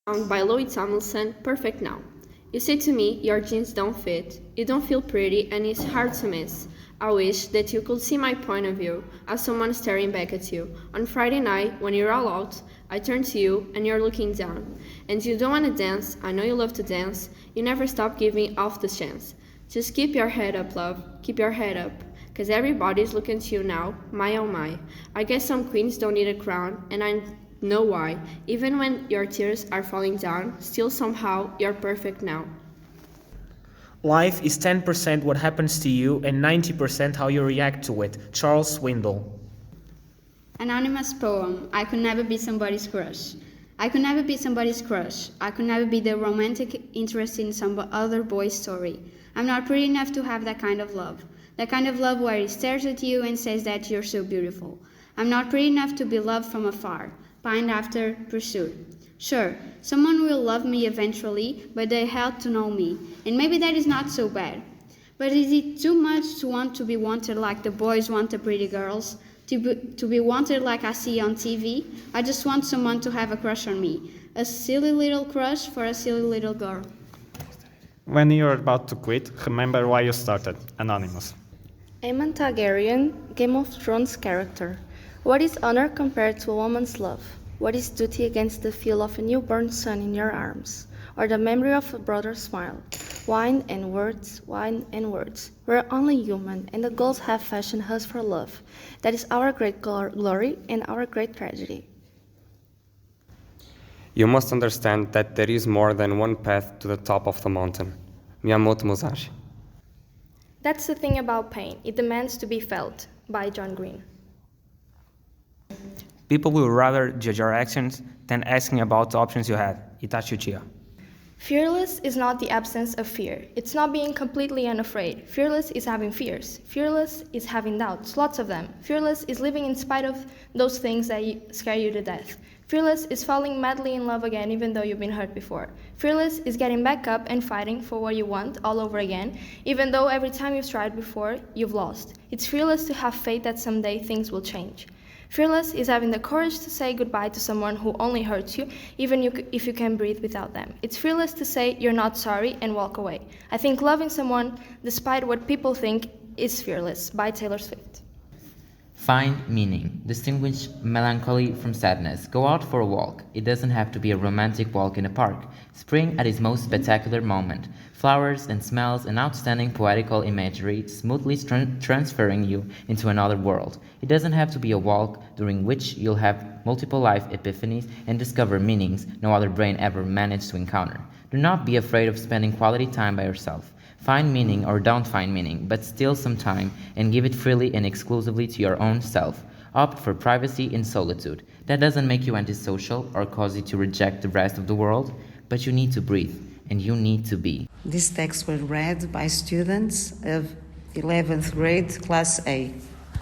By Louis Tomlinson, Perfect Now. You say to me, your jeans don't fit, you don't feel pretty, and it's hard to miss. I wish that you could see my point of view, as someone staring back at you. On Friday night, when you're all out, I turn to you, and you're looking down. And you don't want to dance, I know you love to dance, you never stop giving off the chance. Just keep your head up, love, keep your head up. 'Cause everybody's looking to you now, my oh my. I guess some queens don't need a crown, and I know why. Even when your tears are falling down, still somehow you're perfect now. Life is 10% what happens to you and 90% how you react to it. Charles Swindoll. Anonymous poem. I could never be somebody's crush. I could never be somebody's crush. I could never be the romantic interest in some other boy's story. I'm not pretty enough to have that kind of love. That kind of love where he stares at you and says that you're so beautiful. I'm not pretty enough to be loved from afar, pined after, pursued. Sure, someone will love me eventually, but they have to know me, and maybe that is not so bad. But is it too much to want to be wanted like the boys want the pretty girls? To be wanted like I see on TV? I just want someone to have a crush on me. A silly little crush for a silly little girl. When you're about to quit, remember why you started. Anonymous. Aemon Targaryen, Game of Thrones character. What is honor compared to a woman's love? What is duty against the feel of a newborn son in your arms, or the memory of a brother's smile? Wine and words, wine and words. We're only human, and the gods have fashioned us for love. That is our great glory and our great tragedy. You must understand that there is more than one path to the top of the mountain. Miyamoto Musashi. That's the thing about pain. It demands to be felt. By John Green. People will rather judge your actions than asking about the options you had. Itachi Uchiha. Fearless is not the absence of fear. It's not being completely unafraid. Fearless is having fears. Fearless is having doubts, lots of them. Fearless is living in spite of those things that scare you to death. Fearless is falling madly in love again even though you've been hurt before. Fearless is getting back up and fighting for what you want all over again, even though every time you've tried before, you've lost. It's fearless to have faith that someday things will change. Fearless is having the courage to say goodbye to someone who only hurts you, even if you can breathe without them. It's fearless to say you're not sorry and walk away. I think loving someone, despite what people think, is fearless. By Taylor Swift. Find meaning. Distinguish melancholy from sadness. Go out for a walk. It doesn't have to be a romantic walk in a park. Spring at its most spectacular moment. Flowers and smells and outstanding poetical imagery smoothly transferring you into another world. It doesn't have to be a walk during which you'll have multiple life epiphanies and discover meanings no other brain ever managed to encounter. Do not be afraid of spending quality time by yourself. Find meaning or don't find meaning, but steal some time and give it freely and exclusively to your own self. Opt for privacy and solitude. That doesn't make you antisocial or cause you to reject the rest of the world, but you need to breathe, and you need to be. This text was read by students of 11th grade, Class A.